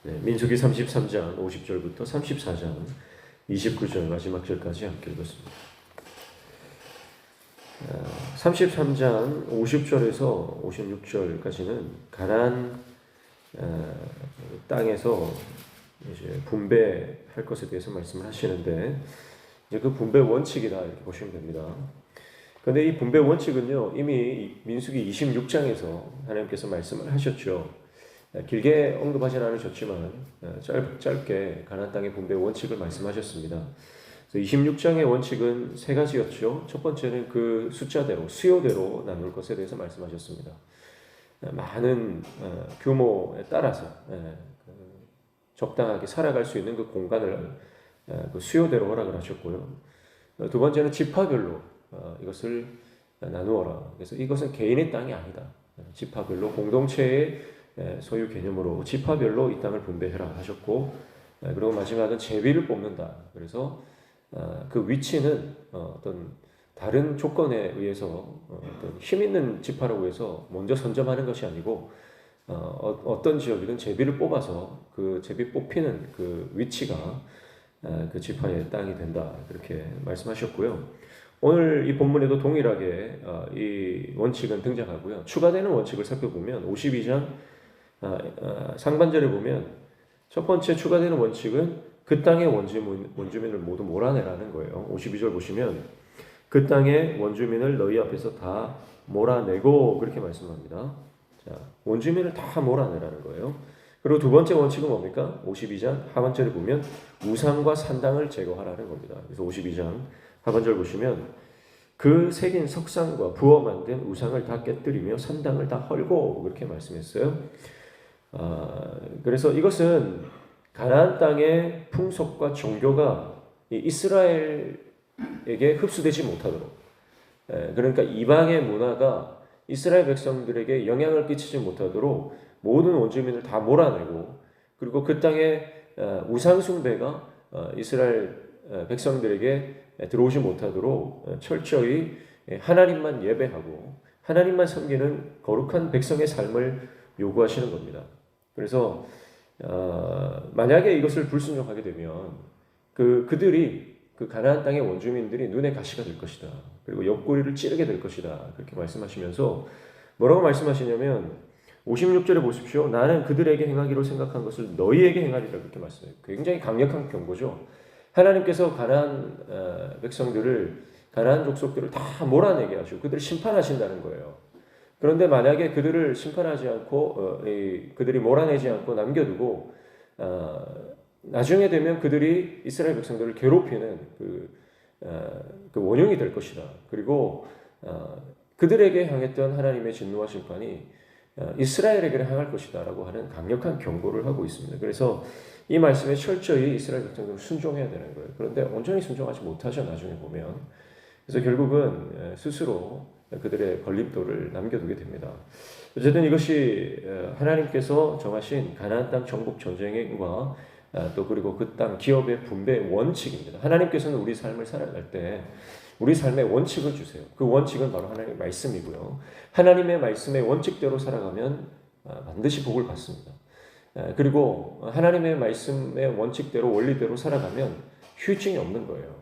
민수기 33장 50절부터 34장 29절 마지막 절까지 함께 읽었습니다. 33장 50절에서 56절까지는 가나안 땅에서 이제 분배할 것에 대해서 말씀을 하시는데, 이제 그 분배 원칙이다 이렇게 보시면 됩니다. 그런데 이 분배 원칙은요, 이미 민수기 26장에서 하나님께서 말씀을 하셨죠. 길게 언급하진 않으셨지만 짧게 가나안 땅의 분배 원칙을 말씀하셨습니다. 26장의 원칙은 세 가지였죠. 첫 번째는 그 숫자대로, 수요대로 나눌 것에 대해서 말씀하셨습니다. 많은 규모에 따라서 적당하게 살아갈 수 있는 그 공간을 그 수요대로 허락을 하셨고요. 두 번째는 지파별로 이것을 나누어라. 그래서 이것은 개인의 땅이 아니다. 지파별로 공동체의 소유 개념으로 지파별로 이 땅을 분배해라 하셨고, 그리고 마지막은 제비를 뽑는다. 그래서 그 위치는 어떤 다른 조건에 의해서 어떤 힘 있는 지파라고 해서 먼저 선점하는 것이 아니고, 어떤 지역이든 제비를 뽑아서 그 제비 뽑히는 그 위치가 그 지파의 땅이 된다. 그렇게 말씀하셨고요. 오늘 이 본문에도 동일하게 이 원칙은 등장하고요. 추가되는 원칙을 살펴보면 52장 상반절에 보면 첫 번째 추가되는 원칙은 그 땅의 원주민을 모두 몰아내라는 거예요. 52절 보시면 그 땅의 원주민을 너희 앞에서 다 몰아내고 그렇게 말씀합니다. 자, 원주민을 다 몰아내라는 거예요. 그리고 두 번째 원칙은 뭡니까? 52장 하반절에 보면 우상과 산당을 제거하라는 겁니다. 그래서 52장 하반절 보시면 그 새긴 석상과 부어 만든 우상을 다 깨뜨리며 산당을 다 헐고 그렇게 말씀했어요. 그래서 이것은 가나안 땅의 풍속과 종교가 이스라엘에게 흡수되지 못하도록, 그러니까 이방의 문화가 이스라엘 백성들에게 영향을 끼치지 못하도록 모든 원주민을 다 몰아내고, 그리고 그 땅의 우상 숭배가 이스라엘 백성들에게 들어오지 못하도록 철저히 하나님만 예배하고 하나님만 섬기는 거룩한 백성의 삶을 요구하시는 겁니다. 그래서 만약에 이것을 불순종하게 되면 그들이 그 가나안 땅의 원주민들이 눈에 가시가 될 것이다. 그리고 옆구리를 찌르게 될 것이다. 그렇게 말씀하시면서 뭐라고 말씀하시냐면 56절에 보십시오. 나는 그들에게 행하기로 생각한 것을 너희에게 행하리라 그렇게 말씀해요. 굉장히 강력한 경고죠. 하나님께서 가나안 백성들을, 가나안 족속들을 다 몰아내게 하시고 그들을 심판하신다는 거예요. 그런데 만약에 그들을 심판하지 않고 그들이 몰아내지 않고 남겨두고 나중에 되면 그들이 이스라엘 백성들을 괴롭히는 그 원흉이 될 것이다. 그리고 그들에게 향했던 하나님의 진노와 심판이 이스라엘에게 향할 것이다 라고 하는 강력한 경고를 하고 있습니다. 그래서 이 말씀에 철저히 이스라엘 백성들은 순종해야 되는 거예요. 그런데 온전히 순종하지 못하죠. 나중에 보면. 그래서 결국은 스스로 그들의 걸림돌을 남겨두게 됩니다. 어쨌든 이것이 하나님께서 정하신 가나안 땅 정복 전쟁과 또 그리고 그 땅 기업의 분배 원칙입니다. 하나님께서는 우리 삶을 살아갈 때 우리 삶의 원칙을 주세요. 그 원칙은 바로 하나님의 말씀이고요. 하나님의 말씀의 원칙대로 살아가면 반드시 복을 받습니다. 그리고 하나님의 말씀의 원칙대로 원리대로 살아가면 후유증이 없는 거예요.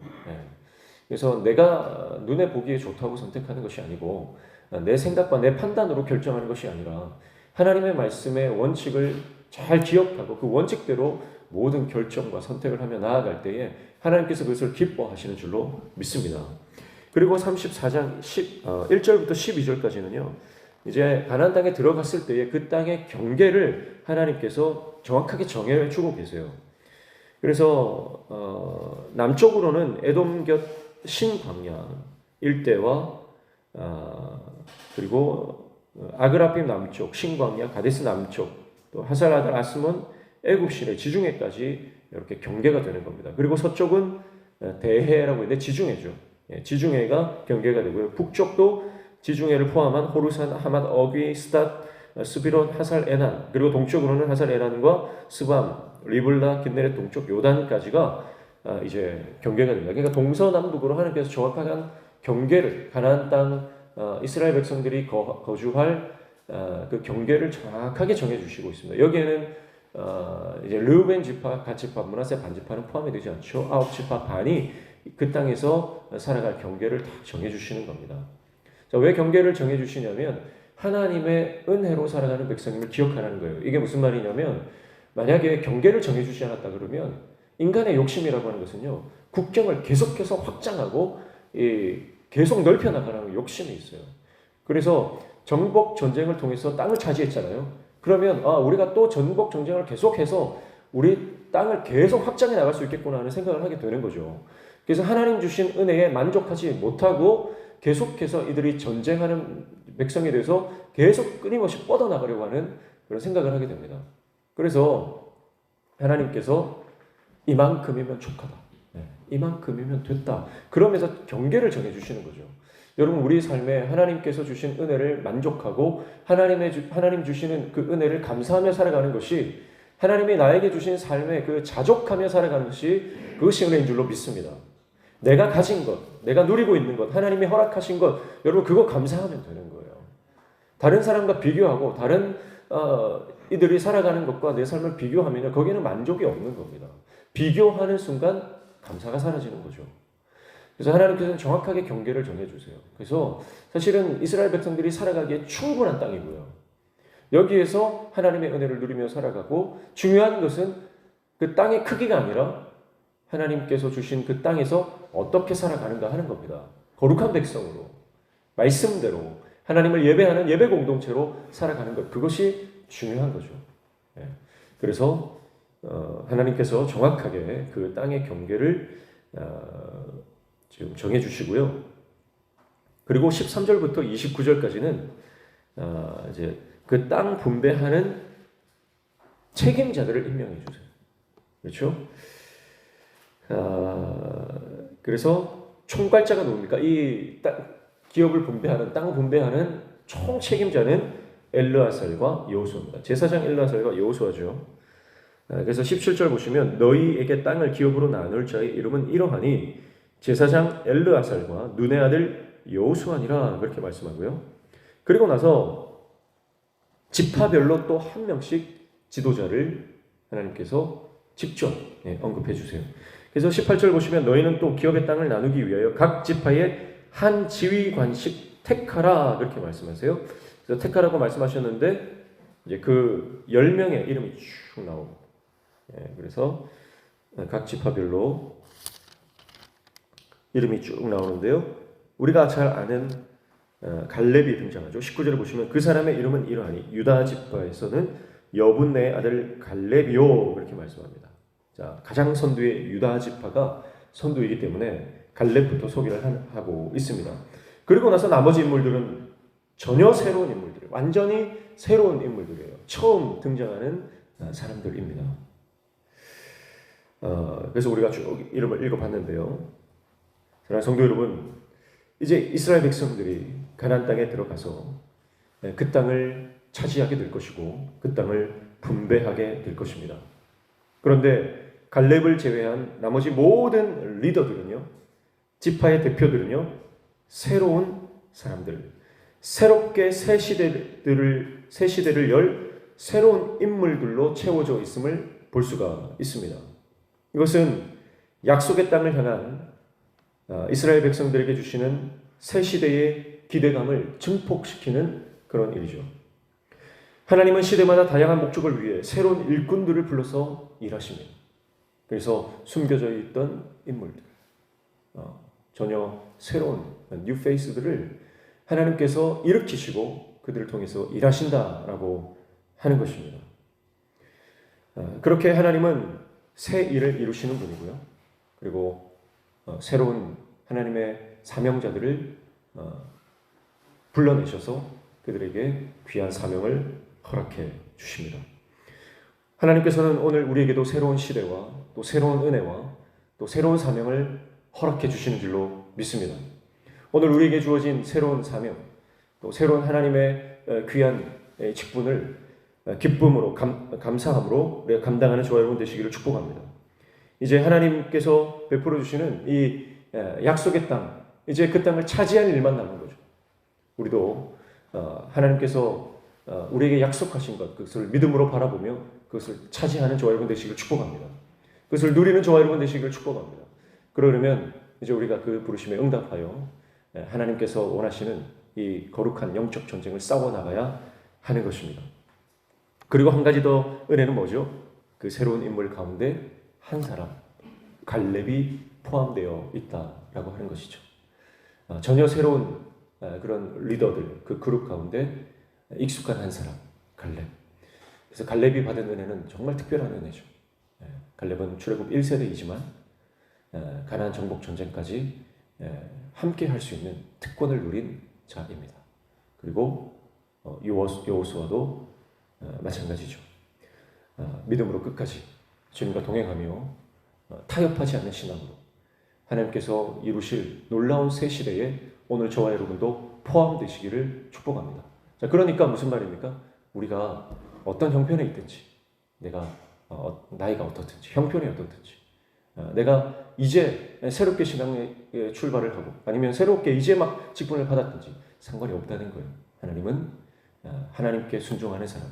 그래서 내가 눈에 보기에 좋다고 선택하는 것이 아니고 내 생각과 내 판단으로 결정하는 것이 아니라 하나님의 말씀의 원칙을 잘 기억하고 그 원칙대로 모든 결정과 선택을 하며 나아갈 때에 하나님께서 그것을 기뻐하시는 줄로 믿습니다. 그리고 34장 1절부터 12절까지는요. 이제 가나안 땅에 들어갔을 때에 그 땅의 경계를 하나님께서 정확하게 정해주고 계세요. 그래서 남쪽으로는 에돔 곁 신광야 일대와 그리고 아그라빔 남쪽, 신광야, 가데스 남쪽, 또 하살아달 아스몬, 애굽 시내 지중해까지 이렇게 경계가 되는 겁니다. 그리고 서쪽은 대해라고 있는데 지중해죠. 지중해가 경계가 되고요. 북쪽도 지중해를 포함한 호르산, 하맛, 어귀, 스닷, 스비론, 하살, 에난, 그리고 동쪽으로는 하살, 에난과 스밤, 리블라, 긴네렛 동쪽 요단까지가 이제 경계가 됩니다. 그러니까 동서남북으로 하나님께서 정확한 경계를, 가나안 땅 이스라엘 백성들이 거주할 그 경계를 정확하게 정해주시고 있습니다. 여기에는 이제 르우벤 지파, 갓 지파, 므낫세 반 지파는 포함이 되지 않죠. 9지파 반이 그 땅에서 살아갈 경계를 다 정해주시는 겁니다. 자, 왜 경계를 정해주시냐면 하나님의 은혜로 살아가는 백성임을 기억하라는 거예요. 이게 무슨 말이냐면 만약에 경계를 정해주지 않았다 그러면 인간의 욕심이라고 하는 것은요, 국경을 계속해서 확장하고 계속 넓혀나가는 욕심이 있어요. 그래서 정복 전쟁을 통해서 땅을 차지했잖아요. 그러면 우리가 또 전복 전쟁을 계속해서 우리 땅을 계속 확장해 나갈 수 있겠구나 하는 생각을 하게 되는 거죠. 그래서 하나님 주신 은혜에 만족하지 못하고 계속해서 이들이 전쟁하는 백성에 대해서 계속 끊임없이 뻗어나가려고 하는 그런 생각을 하게 됩니다. 그래서 하나님께서 이만큼이면 족하다. 이만큼이면 됐다. 그러면서 경계를 정해주시는 거죠. 여러분, 우리 삶에 하나님께서 주신 은혜를 만족하고 하나님 주시는 그 은혜를 감사하며 살아가는 것이, 하나님이 나에게 주신 삶에 그 자족하며 살아가는 것이, 그것이 은혜인 줄로 믿습니다. 내가 가진 것, 내가 누리고 있는 것, 하나님이 허락하신 것, 여러분 그거 감사하면 되는 거예요. 다른 사람과 비교하고 다른 이들이 살아가는 것과 내 삶을 비교하면 거기는 만족이 없는 겁니다. 비교하는 순간 감사가 사라지는 거죠. 그래서 하나님께서는 정확하게 경계를 정해주세요. 그래서 사실은 이스라엘 백성들이 살아가기에 충분한 땅이고요. 여기에서 하나님의 은혜를 누리며 살아가고, 중요한 것은 그 땅의 크기가 아니라 하나님께서 주신 그 땅에서 어떻게 살아가는가 하는 겁니다. 거룩한 백성으로, 말씀대로 하나님을 예배하는 예배 공동체로 살아가는 것, 그것이 중요한 거죠. 그래서 하나님께서 정확하게 그 땅의 경계를 지금 정해 주시고요. 그리고 13절부터 29절까지는 이제 그 땅 분배하는 책임자들을 임명해 주세요. 그렇죠? 그래서 총괄자가 누굽니까? 이 기업을 분배하는, 땅 분배하는 총 책임자는 엘르아살과 여호수아입니다. 제사장 엘르아살과 여호수아죠. 그래서 17절 보시면 너희에게 땅을 기업으로 나눌 자의 이름은 이러하니 제사장 엘르아살과 눈의 아들 여호수아니라, 그렇게 말씀하고요. 그리고 나서 지파별로 또 한 명씩 지도자를 하나님께서 직접 언급해 주세요. 그래서 18절 보시면 너희는 또 기업의 땅을 나누기 위하여 각 지파에 한 지휘관씩 택하라, 그렇게 말씀하세요. 그래서 택하라고 말씀하셨는데 이제 그 10명의 이름이 쭉 나옵니다. 그래서 각 지파별로 이름이 쭉 나오는데요. 우리가 잘 아는 갈렙이 등장하죠. 19절에 보시면 그 사람의 이름은 이러하니 유다 지파에서는 여분네의 아들 갈렙이요, 그렇게 말씀합니다. 자, 가장 선두의 유다 지파가 선두이기 때문에 갈렙부터 소개를 하고 있습니다. 그리고 나서 나머지 인물들은 전혀 새로운 인물들이에요. 완전히 새로운 인물들이에요. 처음 등장하는 사람들입니다. 그래서 우리가 쭉 이름을 읽어봤는데요. 사랑하는 성도 여러분, 이제 이스라엘 백성들이 가나안 땅에 들어가서 그 땅을 차지하게 될 것이고 그 땅을 분배하게 될 것입니다. 그런데 갈렙을 제외한 나머지 모든 리더들은요, 지파의 대표들은요, 새로운 사람들, 새롭게 새 시대를 열 새로운 인물들로 채워져 있음을 볼 수가 있습니다. 이것은 약속의 땅을 향한 이스라엘 백성들에게 주시는 새 시대의 기대감을 증폭시키는 그런 일이죠. 하나님은 시대마다 다양한 목적을 위해 새로운 일꾼들을 불러서 일하십니다. 그래서 숨겨져 있던 인물들, 전혀 새로운 뉴 페이스들을 하나님께서 일으키시고 그들을 통해서 일하신다라고 하는 것입니다. 그렇게 하나님은 새 일을 이루시는 분이고요. 그리고 새로운 하나님의 사명자들을 불러내셔서 그들에게 귀한 사명을 허락해 주십니다. 하나님께서는 오늘 우리에게도 새로운 시대와 또 새로운 은혜와 또 새로운 사명을 허락해 주시는 줄로 믿습니다. 오늘 우리에게 주어진 새로운 사명, 또 새로운 하나님의 귀한 직분을 기쁨으로 감사함으로 우리가 감당하는 저와 여러분 되시기를 축복합니다. 이제 하나님께서 베풀어 주시는 이 약속의 땅, 이제 그 땅을 차지할 일만 남은 거죠. 우리도 하나님께서 우리에게 약속하신 것, 그것을 믿음으로 바라보며 그것을 차지하는 저와 여러분 되시기를 축복합니다. 그것을 누리는 저와 여러분 되시기를 축복합니다. 그러려면 이제 우리가 그 부르심에 응답하여 하나님께서 원하시는 이 거룩한 영적 전쟁을 싸워 나가야 하는 것입니다. 그리고 한 가지 더 은혜는 뭐죠? 그 새로운 인물 가운데 한 사람, 갈렙이 포함되어 있다라고 하는 것이죠. 전혀 새로운 그런 리더들, 그 그룹 가운데 익숙한 한 사람, 갈렙. 그래서 갈렙이 받은 은혜는 정말 특별한 은혜죠. 갈렙은 출애굽 1세대이지만 가나안 정복 전쟁까지 함께 할 수 있는 특권을 누린 자입니다. 그리고 여호수아도 마찬가지죠. 믿음으로 끝까지 주님과 동행하며 타협하지 않는 신앙으로 하나님께서 이루실 놀라운 새 시대에 오늘 저와 여러분도 포함되시기를 축복합니다. 자, 그러니까 무슨 말입니까? 우리가 어떤 형편에 있든지, 내가 나이가 어떻든지, 형편이 어떻든지, 내가 이제 새롭게 신앙에 출발을 하고 아니면 새롭게 이제 막 직분을 받았든지 상관이 없다는 거예요. 하나님은 하나님께 순종하는 사람,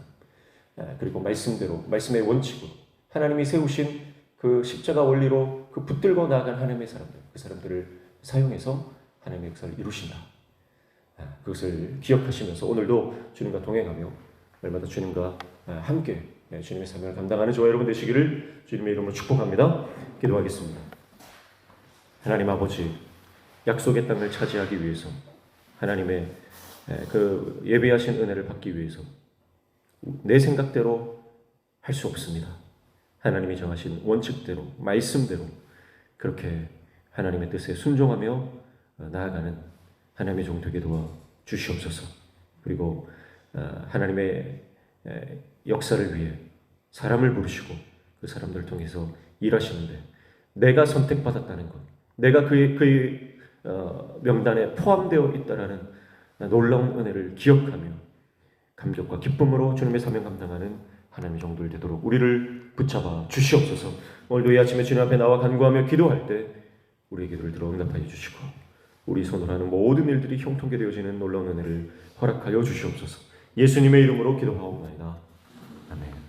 그리고 말씀대로, 말씀의 원칙으로 하나님이 세우신 그 십자가 원리로 그 붙들고 나아간 하나님의 사람들, 그 사람들을 사용해서 하나님의 역사를 이루신다. 그것을 기억하시면서 오늘도 주님과 동행하며 날마다 주님과 함께 주님의 사명을 감당하는 저와 여러분 되시기를 주님의 이름으로 축복합니다. 기도하겠습니다. 하나님 아버지, 약속의 땅을 차지하기 위해서 하나님의 그 예배하신 은혜를 받기 위해서 내 생각대로 할 수 없습니다. 하나님이 정하신 원칙대로, 말씀대로 그렇게 하나님의 뜻에 순종하며 나아가는 하나님의 종 되게 도와 주시옵소서. 그리고 하나님의 역사를 위해 사람을 부르시고 그 사람들을 통해서 일하시는데 내가 선택받았다는 것, 내가 그의 명단에 포함되어 있다라는 놀라운 은혜를 기억하며 감격과 기쁨으로 주님의 사명 감당하는 하나님의 종들 되도록 우리를 붙잡아 주시옵소서. 오늘도 이 아침에 주님 앞에 나와 간구하며 기도할 때 우리의 기도를 들어 응답하여 주시고 우리 손으로 하는 모든 일들이 형통케 되어지는 놀라운 은혜를 허락하여 주시옵소서. 예수님의 이름으로 기도하옵나이다. 아멘.